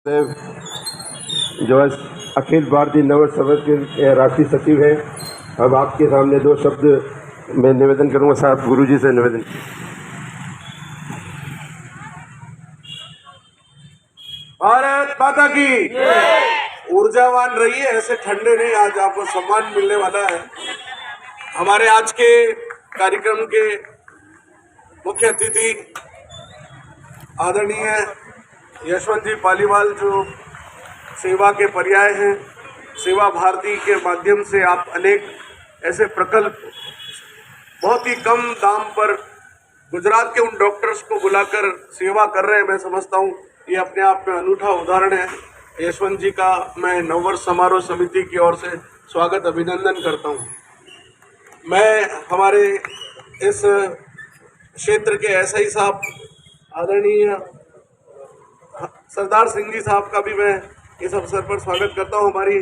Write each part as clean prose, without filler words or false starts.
जो अखिल भारतीय नव समाज के राष्ट्रीय सचिव हैं। अब आपके सामने दो शब्द मैं निवेदन करूंगा। साहब गुरुजी से निवेदन। भारत माता की ऊर्जावान रहिए, ऐसे ठंडे नहीं। आज आपको सम्मान मिलने वाला है। हमारे आज के कार्यक्रम के मुख्य अतिथि आदरणीय यशवंत जी पालीवाल, जो सेवा के पर्याय हैं। सेवा भारती के माध्यम से आप अनेक ऐसे प्रकल्प बहुत ही कम दाम पर गुजरात के उन डॉक्टर्स को बुलाकर सेवा कर रहे हैं। मैं समझता हूँ ये अपने आप में अनूठा उदाहरण है। यशवंत जी का मैं नववर्ष समारोह समिति की ओर से स्वागत अभिनंदन करता हूँ। मैं हमारे इस क्षेत्र के एसआई साहब आदरणीय सरदार सिंह जी साहब का भी मैं इस अवसर पर स्वागत करता हूँ। हमारी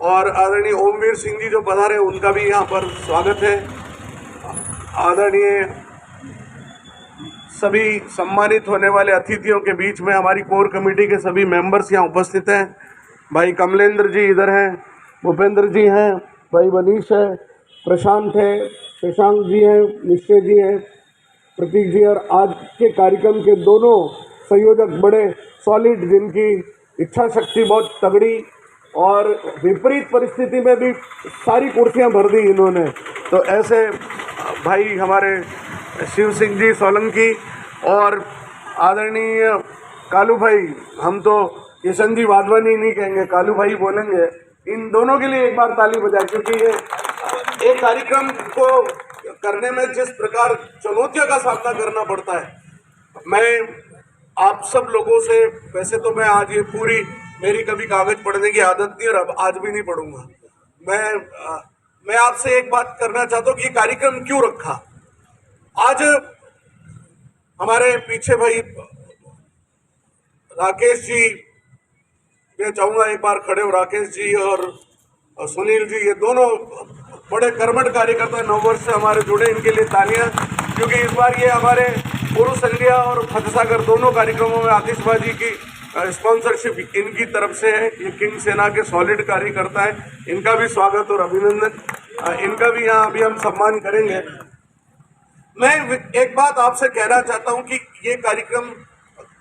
और आदरणीय ओमवीर सिंह जी जो पधारे, उनका भी यहाँ पर स्वागत है। आदरणीय सभी सम्मानित होने वाले अतिथियों के बीच में हमारी कोर कमेटी के सभी मेंबर्स यहाँ उपस्थित हैं। भाई कमलेंद्र जी इधर हैं, भूपेंद्र जी हैं, भाई मनीष है, प्रशांत है, शशांक जी हैं, निश्चय जी हैं, प्रतीक जी। और आज के कार्यक्रम के दोनों संयोजक बड़े सॉलिड, जिनकी इच्छा शक्ति बहुत तगड़ी और विपरीत परिस्थिति में भी सारी कुर्सियां भर दी इन्होंने। तो ऐसे भाई हमारे शिव सिंह जी सोलंकी और आदरणीय कालू भाई, हम तो किशन जी वाधवानी नहीं कहेंगे, कालू भाई बोलेंगे। इन दोनों के लिए एक बार ताली बजाएं, क्योंकि ये एक कार्यक्रम को करने में जिस प्रकार चुनौतियों का सामना करना पड़ता है। मैं आप सब लोगों से, वैसे तो मैं आज ये पूरी, मेरी कभी कागज पढ़ने की आदत नहीं और अब आज भी नहीं पढ़ूंगा। मैं आपसे एक बात करना चाहता हूँ कि ये कार्यक्रम क्यों रखा। आज हमारे पीछे भाई राकेश जी, मैं चाहूंगा एक बार खड़े हो। राकेश जी और सुनील जी, ये दोनों बड़े कर्मठ कार्यकर्ता नववर्ष से हमारे जुड़े, इनके लिए तालियां। क्योंकि इस बार ये हमारे पुरुष संध्या और फतसागर दोनों कार्यक्रमों में आतिशबाजी की स्पॉन्सरशिप इनकी तरफ से है। ये किंग सेना के सॉलिड कार्यकर्ता है, इनका भी स्वागत और अभिनंदन। इनका भी यहाँ अभी हम सम्मान करेंगे। मैं एक बात आपसे कहना चाहता हूँ कि ये कार्यक्रम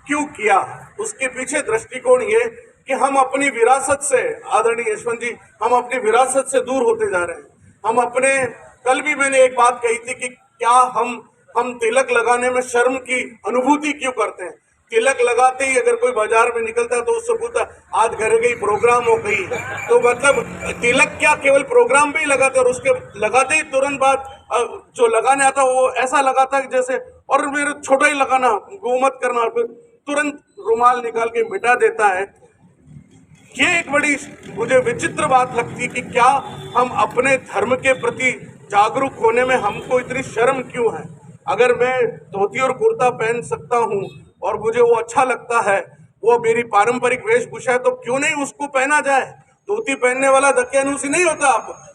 क्यों किया, उसके पीछे दृष्टिकोण ये कि हम अपनी विरासत से, आदरणीय यशवंत जी, हम अपनी विरासत से दूर होते जा रहे हैं। हम अपने, कल भी मैंने एक बात कही थी कि क्या हम तिलक लगाने में शर्म की अनुभूति क्यों करते हैं। तिलक लगाते ही अगर कोई बाजार में निकलता है तो उससे पूछता आज घर गई, प्रोग्राम हो गई। तो मतलब तिलक क्या केवल प्रोग्राम पे ही लगाते, और उसके लगाते ही तुरंत बाद जो लगाने आता वो ऐसा लगाता है जैसे, और मेरे छोटा ही लगाना, गोमत करना, फिर तुरंत रुमाल निकाल के मिटा देता है। ये एक बड़ी मुझे विचित्र बात लगती है कि क्या हम अपने धर्म के प्रति जागरूक होने में हमको इतनी शर्म क्यों है। अगर मैं धोती और कुर्ता पहन सकता हूँ और मुझे वो अच्छा लगता है, वो मेरी पारंपरिक वेशभूषा है, तो क्यों नहीं उसको पहना जाए। धोती पहनने वाला दकियानूसी नहीं होता।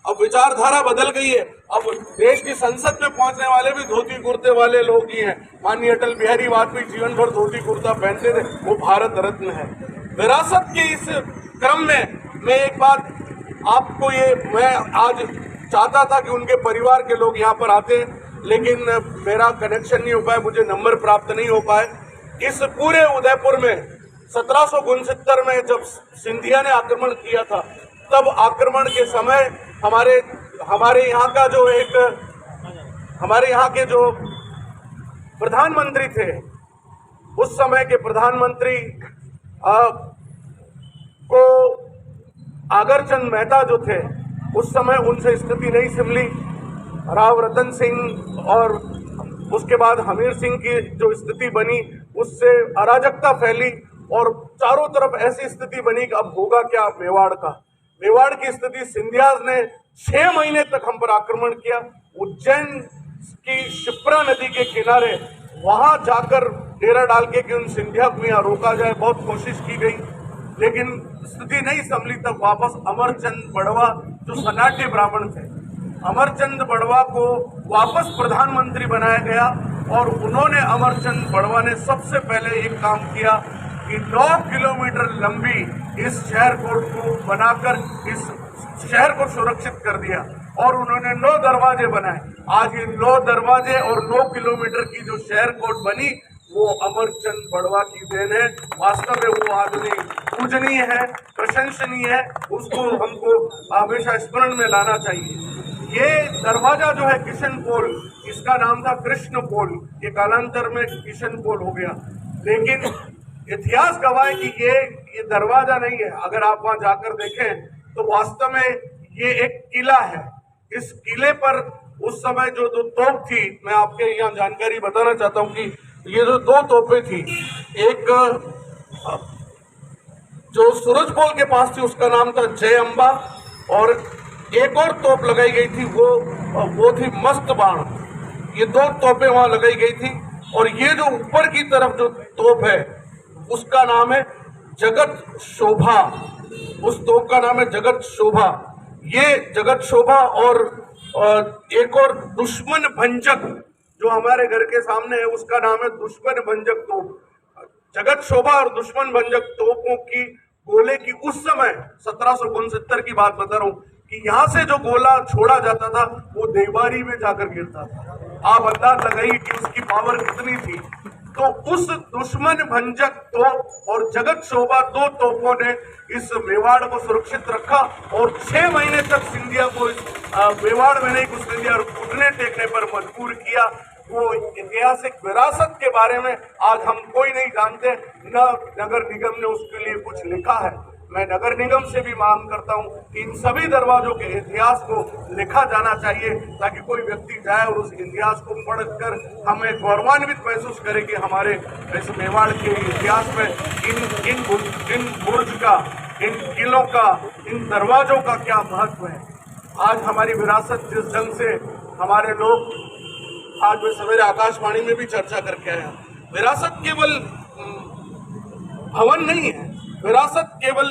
अब विचारधारा बदल गई है। अब देश की संसद में पहुंचने वाले भी धोती कुर्ते वाले लोग ही हैं। माननीय अटल बिहारी वाजपेयी जीवन भर धोती कुर्ता पहनते थे, वो भारत रत्न है। विरासत के इस क्रम में मैं एक बात आपको, ये मैं आज चाहता था कि उनके परिवार के लोग यहाँ पर आते, लेकिन मेरा कनेक्शन नहीं हो पाया, मुझे नंबर प्राप्त नहीं हो पाए। इस पूरे उदयपुर में 1769 में जब सिंधिया ने आक्रमण किया था, तब आक्रमण के समय हमारे यहाँ का जो एक, हमारे यहाँ के जो प्रधानमंत्री थे, उस समय के प्रधानमंत्री को आगरचंद मेहता जो थे, उस समय उनसे स्थिति नहीं संभली। राव रतन सिंह और उसके बाद हमीर सिंह की जो स्थिति बनी, उससे अराजकता फैली और चारों तरफ ऐसी स्थिति बनी कि अब होगा क्या मेवाड़ का। मेवाड़ की स्थिति, सिंधियाज ने 6 महीने तक हम पर आक्रमण किया। उज्जैन की शिप्रा नदी के किनारे वहां जाकर डेरा डाल के कि उन सिंधिया को यहाँ रोका जाए, बहुत कोशिश की गई, लेकिन स्थिति नहीं संभली। तब वापस अमरचंद बड़वा, जो सनाट्य ब्राह्मण थे, अमरचंद बड़वा को वापस प्रधानमंत्री बनाया गया। और उन्होंने, अमरचंद बड़वा ने सबसे पहले एक काम किया कि 9 किलोमीटर लंबी इस शहर कोट को बनाकर इस शहर को सुरक्षित कर दिया और उन्होंने 9 दरवाजे बनाए। आज ये 9 दरवाजे और 9 किलोमीटर की जो शहर कोट बनी वो अमरचंद बड़वा की देन है। वास्तव में वो आदमी पूजनीय है, प्रशंसनीय है, उसको हमको हमेशा स्मरण में लाना चाहिए। ये दरवाजा जो है किशन पोल, इसका नाम था कृष्ण पोल, ये कालांतर में किशन पोल हो गया, लेकिन इतिहास गवाह है कि ये दरवाजा नहीं है। अगर आप वहां जाकर देखें तो वास्तव में ये एक किला है। इस किले पर उस समय जो 2 तोप थी, मैं आपके यहाँ जानकारी बताना चाहता हूँ कि ये जो 2 तोपें थी, एक जो सूरजपोल के पास थी उसका नाम था जय अम्बा, और एक और तोप लगाई गई थी वो थी मस्त बाण। ये 2 तोपें वहां लगाई गई थी और ये जो ऊपर की तरफ जो तोप है उसका नाम है जगत शोभा। उस तोप का नाम है जगत शोभा। ये जगत शोभा और एक और दुश्मन भंजक जो हमारे घर के सामने है उसका नाम है दुश्मन भंजक तोप। जगत शोभा और दुश्मन भंजक तोपों की गोले की उस समय 1769 की बात बता रहा हूँ कि यहाँ से जो गोला छोड़ा जाता था वो देवारी में जाकर गिरता था। आप अंदाज लगाइए कि उसकी पावर कितनी थी। तो उस दुश्मन भंजक तोप और जगत शोभा 2 तोपों ने इस मेवाड़ को सुरक्षित रखा और 6 महीने तक सिंधिया को इस मेवाड़ में नहीं, कुछ सिंधिया घुटने टेकने पर मजबूर किया। वो ऐतिहासिक विरासत के बारे में आज हम कोई नहीं जानते, न नगर निगम ने उसके लिए कुछ लिखा है। मैं नगर निगम से भी मांग करता हूं कि इन सभी दरवाजों के इतिहास को लिखा जाना चाहिए ताकि कोई व्यक्ति जाए और उस इतिहास को पढ़कर हमें गौरवान्वित महसूस करे कि हमारे इस मेवाड़ के इतिहास में इन बुर्ज का, इन किलों का, इन दरवाजों का क्या महत्व है। आज हमारी विरासत जिस ढंग से हमारे लोग, आज मैं सवेरे आकाशवाणी में भी चर्चा करके आया, विरासत केवल भवन नहीं है, विरासत केवल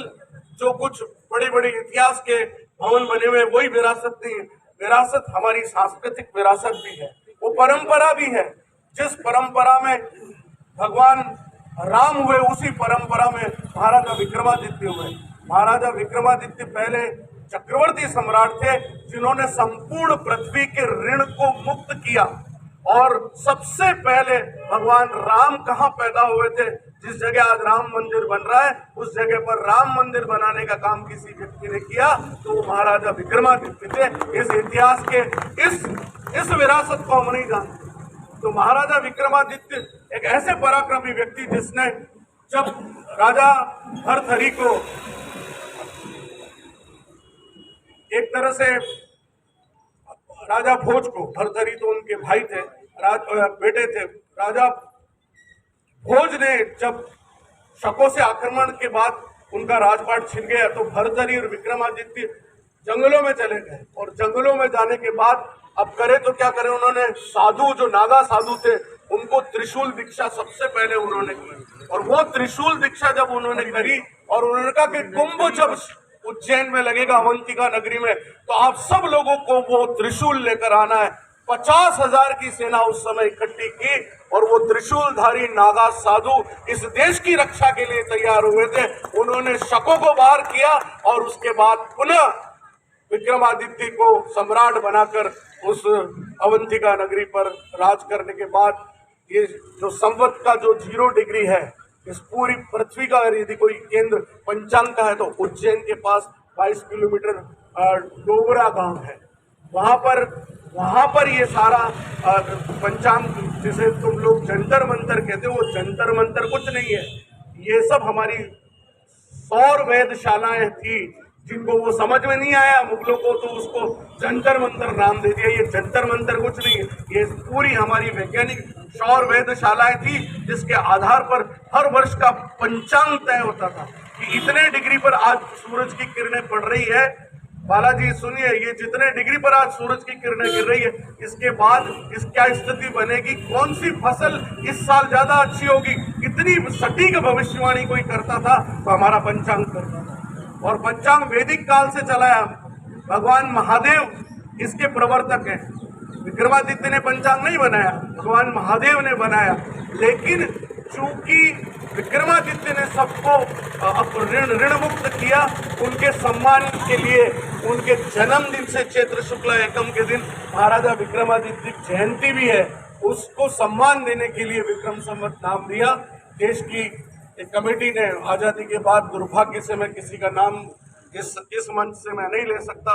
जो कुछ बड़े बड़े इतिहास के भवन बने हुए वही विरासत नहीं है। विरासत हमारी सांस्कृतिक विरासत भी है, वो परंपरा भी है। जिस परंपरा में भगवान राम हुए उसी परंपरा में महाराजा विक्रमादित्य हुए। महाराजा विक्रमादित्य पहले चक्रवर्ती सम्राट थे जिन्होंने संपूर्ण पृथ्वी के ऋण को मुक्त किया। और सबसे पहले भगवान राम कहाँ पैदा हुए थे? जिस जगह आज राम मंदिर बन रहा है उस जगह पर राम मंदिर बनाने का काम किसी व्यक्ति ने किया तो वो महाराजा विक्रमादित्य थे। इस इतिहास के इस विरासत को हम नहीं जानते। तो महाराजा विक्रमादित्य एक ऐसे पराक्रमी व्यक्ति जिसने जब राजा भर्तहरि को एक तरह से राजा भोज को, भर्तहरि तो उनके भाई थे, बेटे थे, राजा भोज ने जब शकों से आक्रमण के बाद उनका राजपाट छिन गया तो भर्तहरि और विक्रमादित्य जंगलों में चले गए। और जंगलों में जाने के बाद अब करे तो क्या करे, उन्होंने साधु, जो नागा साधु थे, उनको त्रिशूल दीक्षा सबसे पहले उन्होंने की। और वो त्रिशूल दीक्षा जब उन्होंने करी और उन्होंने कहा कि कुंभ जब उज्जैन में लगेगा, अवंतिका नगरी में, तो आप सब लोगों को वो त्रिशूल लेकर आना है। 50,000 की सेना उस समय इकट्ठी की और वो त्रिशूलधारी नागा साधु इस देश की रक्षा के लिए तैयार हुए थे। उन्होंने शकों को बाहर किया और उसके बाद पुनः विक्रमादित्य को सम्राट बनाकर उस अवंतिका नगरी पर राज करने के बाद ये जो संवत का जो 0 डिग्री है, इस पूरी पृथ्वी का अगर यदि कोई केंद्र पंचांग का है तो उज्जैन के पास 22 किलोमीटर डोबरा गांव है। वहां पर ये सारा पंचांग, जिसे तुम लोग जंतर मंतर कहते हो, वो जंतर मंतर कुछ नहीं है। ये सब हमारी सौर वेधशालाएं थी जिनको वो समझ में नहीं आया मुगलों को, तो उसको जंतर मंतर नाम दे दिया। ये जंतर मंतर कुछ नहीं है, ये पूरी हमारी वैज्ञानिक सौर वेधशालाएं थी जिसके आधार पर हर वर्ष का पंचांग तय होता था कि इतने डिग्री पर आज सूरज की किरणें पड़ रही है। बालाजी सुनिए, ये जितने डिग्री पर आज सूरज की किरणें गिर रही है, इसके बाद इस क्या स्थिति बनेगी, कौन सी फसल इस साल ज्यादा अच्छी होगी, इतनी सटीक भविष्यवाणी कोई करता था तो हमारा पंचांग करता था। और पंचांग वैदिक काल से चला है। भगवान महादेव इसके प्रवर्तक हैं। विक्रमादित्य ने पंचांग नहीं बनाया, भगवान महादेव ने बनाया। लेकिन चूंकि विक्रमादित्य ने सबको ऋण मुक्त किया, उनके सम्मान के लिए उनके जन्मदिन से चैत्र शुक्ल एकम के दिन महाराजा विक्रमादित्य की जयंती भी है, उसको सम्मान देने के लिए विक्रम संवत नाम दिया। देश की एक कमेटी ने आज़ादी के बाद, दुर्भाग्य से मैं किसी का नाम इस मंच से मैं नहीं ले सकता,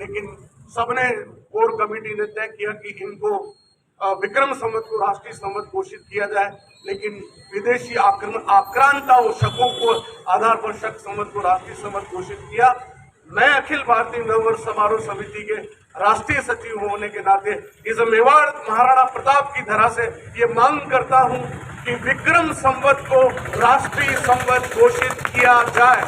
लेकिन सबने कोर कमेटी ने तय किया कि इनको विक्रम संवत को राष्ट्रीय संवत घोषित किया जाए, लेकिन विदेशी आक्रांताओं शकों को आधार पर शक संवत को राष्ट्रीय संवत घोषित किया। मैं अखिल भारतीय नववर्ष समारोह समिति के राष्ट्रीय सचिव होने के नाते इस मेवाड़ महाराणा प्रताप की धरा से ये मांग करता हूं कि विक्रम संवत को राष्ट्रीय संवत घोषित किया जाए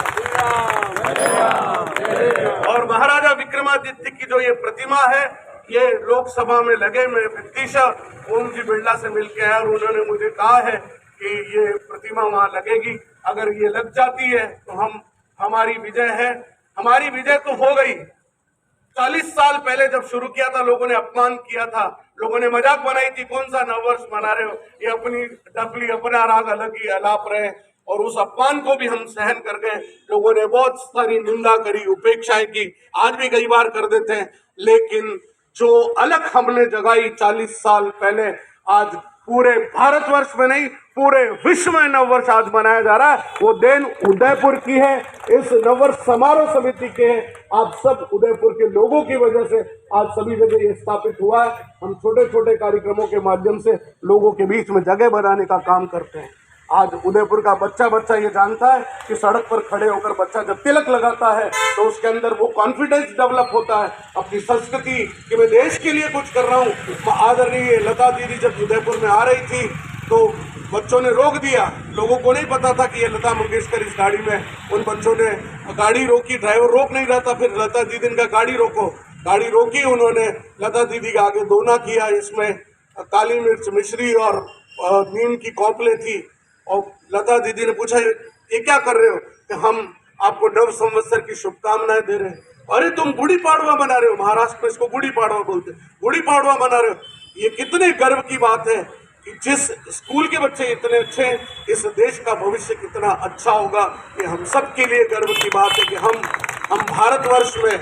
और महाराजा विक्रमादित्य की जो ये प्रतिमा है, ये लोकसभा में लगे, मैं व्यक्तिशः ओम जी बिरला से मिलकर आया और उन्होंने मुझे कहा है कि ये प्रतिमा वहां लगेगी। अगर ये लग जाती है तो हमारी विजय है। हमारी विजय तो हो गई। 40 साल पहले जब शुरू किया था, लोगों ने अपमान किया था, लोगों ने मजाक बनाई थी, कौन सा नववर्ष मना रहे हो, ये अपनी डफली अपना राग अलग ही अलाप रहे, और उस अपमान को भी हम सहन कर गए। लोगों ने बहुत सारी निंदा करी, उपेक्षाएं की, आज भी कई बार कर देते हैं, लेकिन जो अलग हमने जगाई 40 साल पहले, आज पूरे भारतवर्ष में नहीं पूरे विश्व में नववर्ष आज मनाया जा रहा है, वो देन उदयपुर की है, इस नववर्ष समारोह समिति के आप सब उदयपुर के लोगों की वजह से आज सभी जगह ये स्थापित हुआ है। हम छोटे छोटे कार्यक्रमों के माध्यम से लोगों के बीच में जगह बनाने का काम करते हैं। आज उदयपुर का बच्चा ये जानता है कि सड़क पर खड़े होकर बच्चा जब तिलक लगाता है तो उसके अंदर वो कॉन्फिडेंस डेवलप होता है अपनी संस्कृति कि मैं देश के लिए कुछ कर रहा हूँ। आदरणीय लता दीदी जब उदयपुर में आ रही थी तो बच्चों ने रोक दिया, लोगों को नहीं पता था कि ये लता मंगेशकर इस गाड़ी में, उन बच्चों ने गाड़ी रोकी, ड्राइवर रोक नहीं रहा था, फिर लता दीदी ने कहा गाड़ी रोको, गाड़ी रोकी उन्होंने, लता दीदी के आगे दोना किया, इसमें काली मिर्च मिश्री और नीम की कौपले थी, और लता दीदी ने पूछा ये क्या कर रहे हो, कि हम आपको नव संवत्सर की शुभकामनाएं दे रहे हैं। अरे तुम गुड़ी पाड़वा मना रहे हो, महाराष्ट्र में इसको गुड़ी पाड़वा बोलते हैं, गुड़ी पाड़वा मना रहे हो। ये कितने गर्व की बात है कि जिस स्कूल के बच्चे इतने अच्छे हैं, इस देश का भविष्य कितना अच्छा होगा। ये हम सब के लिए गर्व की बात है कि हम भारतवर्ष में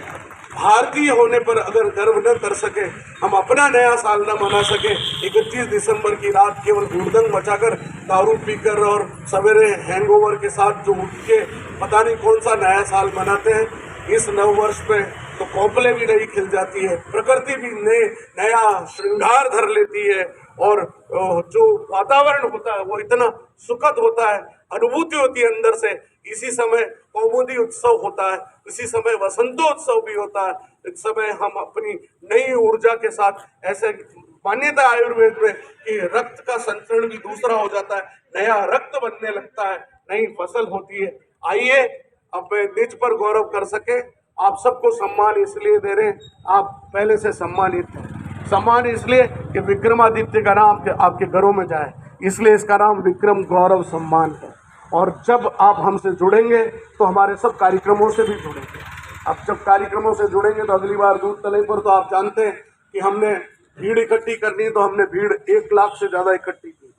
भारतीय होने पर अगर गर्व न कर सके, हम अपना नया साल न मना सके, 31 दिसंबर की रात केवल हुड़दंग मचाकर, दारू पीकर और सवेरे हैंगओवर के साथ जो उठ के पता नहीं कौन सा नया साल मनाते हैं, इस नववर्ष पे तो कौपले भी नई खिल जाती है, प्रकृति भी नया श्रृंगार धर लेती है, और जो वातावरण होता है वो इतना सुखद होता है, अनुभूति होती है अंदर से। इसी समय कौमुदी उत्सव होता है, इसी समय वसंतोत्सव भी होता है। इस समय हम अपनी नई ऊर्जा के साथ, ऐसे मान्यता आयुर्वेद में कि रक्त का संचरण भी दूसरा हो जाता है, नया रक्त बनने लगता है, नई फसल होती है। आइए अपने निज पर गौरव कर सके। आप सबको सम्मान इसलिए दे रहे हैं, आप पहले से सम्मानित हैं। सम्मान इसलिए कि विक्रमादित्य का नाम आपके घरों में जाए, इसलिए इसका नाम विक्रम गौरव सम्मान है। और जब आप हमसे जुड़ेंगे तो हमारे सब कार्यक्रमों से भी जुड़ेंगे। अब जब कार्यक्रमों से जुड़ेंगे तो अगली बार दूध तले पर तो आप जानते हैं कि हमने भीड़ इकट्ठी करनी, तो हमने भीड़ 1 लाख से ज़्यादा इकट्ठी की।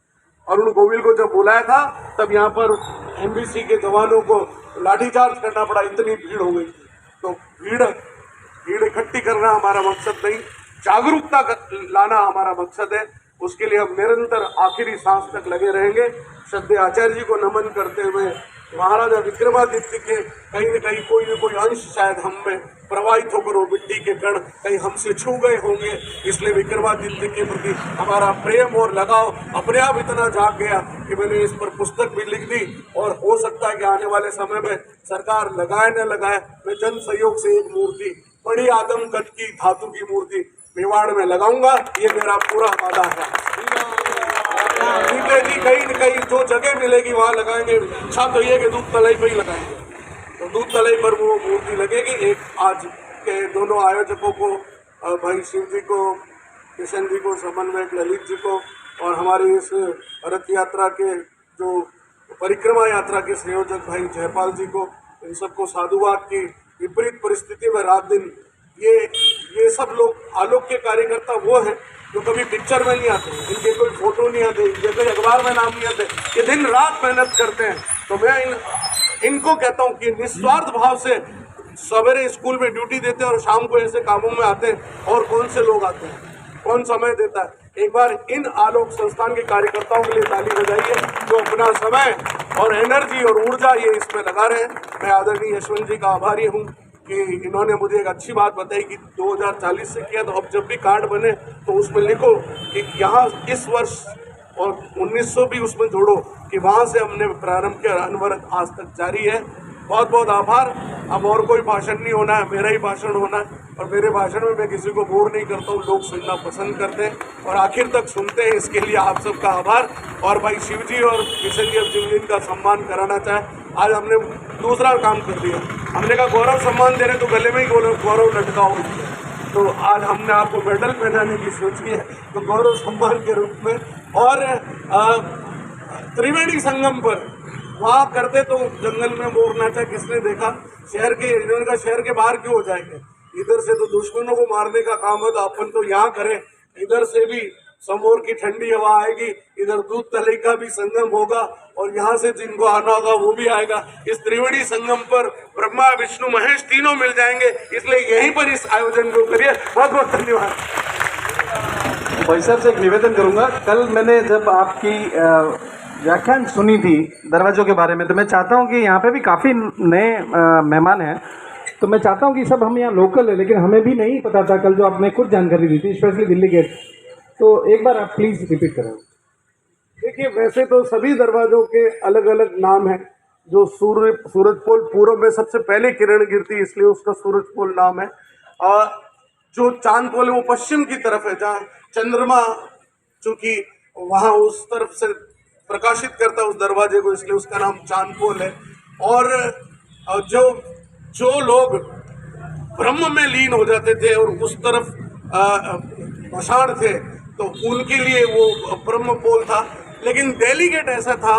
अरुण गोविल को जब बुलाया था तब यहाँ पर एमबीसी के जवानों को लाठीचार्ज करना पड़ा, इतनी भीड़ हो गई थी। तो भीड़ इकट्ठी करना हमारा मकसद नहीं, जागरूकता लाना हमारा मकसद है। उसके लिए हम निरंतर आखिरी सांस तक लगे रहेंगे। श्रद्धेय आचार्य जी को नमन करते हुए महाराजा विक्रमादित्य के कहीं न कहीं कोई अंश शायद हम में प्रवाहित होकर वो मिट्टी के कण कहीं हमसे छू गए होंगे, इसलिए विक्रमादित्य के प्रति हमारा प्रेम और लगाव अपने आप इतना जाग गया कि मैंने इस पर पुस्तक भी लिख दी। और हो सकता है कि आने वाले समय में सरकार लगाए न लगाए, मैं जन सहयोग से एक मूर्ति, बड़ी आदम कद की धातु की मूर्ति मेवाड़ में लगाऊंगा, ये मेरा पूरा वादा है। ठीक है जी, कहीं न कहीं जो जगह मिलेगी वहाँ लगाएंगे। इच्छा तो ये कि दूध तलाई पर ही लगाएंगे, तो दूध तलाई पर वो मूर्ति लगेगी। एक आज के दोनों आयोजकों को, भाई शिव जी को, किशन जी को, समन्वयक ललित जी को, और हमारी इस रथ यात्रा के जो परिक्रमा यात्रा के संयोजक भाई जयपाल जी को, इन सबको साधुवाद की विपरीत परिस्थिति में रात दिन ये सब लोग आलोक के कार्यकर्ता वो हैं जो कभी पिक्चर में नहीं आते, इनके कोई फोटो नहीं आते, इनके कोई अखबार में नाम नहीं आते, ये दिन रात मेहनत करते हैं। तो मैं इनको कहता हूँ कि निस्वार्थ भाव से सवेरे स्कूल में ड्यूटी देते हैं और शाम को ऐसे कामों में आते हैं। और कौन से लोग आते हैं, कौन समय देता है? एक बार इन आलोक संस्थान के कार्यकर्ताओं के लिए ताली बजाइए जो अपना समय और एनर्जी और ऊर्जा ये इसमें लगा रहे हैं। मैं आदरणीय यशवंत जी का आभारी हूँ कि इन्होंने मुझे एक अच्छी बात बताई कि 2040 से किया, तो अब जब भी कार्ड बने तो उसमें लिखो कि यहाँ इस वर्ष और 1900 भी उसमें जोड़ो कि वहाँ से हमने प्रारंभ किया, अनवरत आज तक जारी है। बहुत बहुत आभार। अब और कोई भाषण नहीं होना है, मेरा ही भाषण होना है। और मेरे भाषण में मैं किसी को बोर नहीं करता हूँ, लोग सुनना पसंद करते हैं और आखिर तक सुनते हैं। इसके लिए आप सबका आभार। और भाई शिवजी और किशन जी अब जिन जिनका सम्मान कराना चाहे, आज हमने दूसरा काम कर दिया। हमने कहा गौरव सम्मान दे रहे तो गले में ही गौरव लटकाओ, तो आज हमने आपको मेडल पहनाने की सोची है, तो गौरव सम्मान के रूप में। और त्रिवेणी संगम पर वहाँ करते तो जंगल में मोर नाचा किसने देखा? शहर के, इन्होंने कहा शहर के बाहर क्यों हो जाएंगे, इधर से तो दुश्मनों को मारने का काम है, तो अपन तो यहाँ करें। इधर से भी समोर की ठंडी हवा आएगी, इधर दूध तले का भी संगम होगा और यहाँ से जिनको आना होगा वो भी आएगा। इस त्रिवेणी संगम पर ब्रह्मा विष्णु महेश तीनों मिल जाएंगे, इसलिए यहीं पर इस आयोजन को करिए। बहुत बहुत धन्यवाद। भाई साहब से एक निवेदन करूंगा, कल मैंने जब आपकी व्याख्यान सुनी थी दरवाज़ों के बारे में, तो मैं चाहता हूं कि यहाँ पे भी काफ़ी नए मेहमान हैं, तो मैं चाहता हूं कि सब हम यहाँ लोकल है, लेकिन हमें भी नहीं पता था कल जो आपने खुद जानकारी दी थी, स्पेशली दिल्ली गेट। तो एक बार आप प्लीज़ रिपीट करें। देखिए, वैसे तो सभी दरवाज़ों के अलग अलग नाम हैं। जो सूरजपोल पूर्व में सबसे पहले किरण गिरती, इसलिए उसका सूरजपोल नाम है। और जो चांदपोल है वो पश्चिम की तरफ है, जहाँ चंद्रमा चूँकि वहाँ उस तरफ से प्रकाशित करता है उस दरवाजे को, इसलिए उसका नाम चांदपोल है। और जो लोग ब्रह्म में लीन हो जाते थे और उस तरफ पाषाण थे, तो उनके लिए वो ब्रह्म पोल था। लेकिन दिल्ली गेट ऐसा था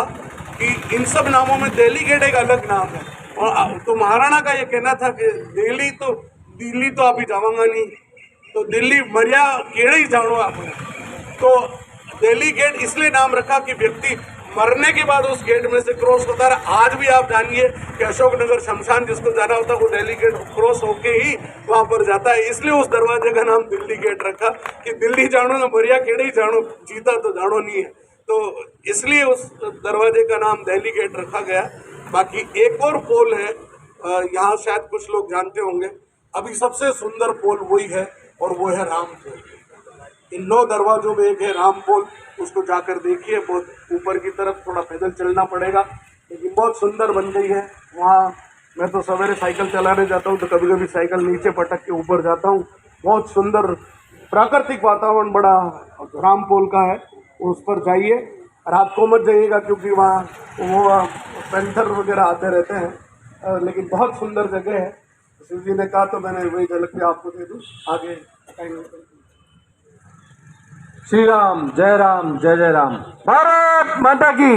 कि इन सब नामों में दिल्ली गेट एक अलग नाम है। और तो महाराणा का ये कहना था कि दिल्ली तो अभी जाऊंगा नहीं, तो दिल्ली मरिया केड़े ही जानो आपने। तो दिल्ली गेट इसलिए नाम रखा कि व्यक्ति मरने के बाद उस गेट में से क्रॉस होता है। आज भी आप जानिए कि अशोकनगर शमशान जिसको जाना होता है वो दिल्ली गेट क्रॉस होके ही वहाँ पर जाता है। इसलिए उस दरवाजे का नाम दिल्ली गेट रखा कि दिल्ली जानो ना मरिया केड़े ही जानो, जीता तो जानो नहीं है। तो इसलिए उस दरवाजे का नाम दिल्ली गेट रखा गया। बाकी एक और पोल है, यहाँ शायद कुछ लोग जानते होंगे, अभी सबसे सुंदर पोल वही है और वो है राम पोल। इन 9 दरवाजों में एक है राम पोल, उसको जाकर देखिए। बहुत ऊपर की तरफ थोड़ा पैदल चलना पड़ेगा, लेकिन बहुत सुंदर बन गई है। वहाँ मैं तो सवेरे साइकिल चलाने जाता हूँ तो कभी कभी साइकिल नीचे पटक के ऊपर जाता हूँ। बहुत सुंदर प्राकृतिक वातावरण बड़ा राम पोल का है, उस पर जाइए। रात को मत जाइएगा क्योंकि वहाँ वो पैंथर वगैरह आते रहते हैं, लेकिन बहुत सुंदर जगह है। शिव जी ने कहा तो मैंने वही झलक भी आपको दे दूँ। आगे श्री राम, जय जय राम, भारत माता की।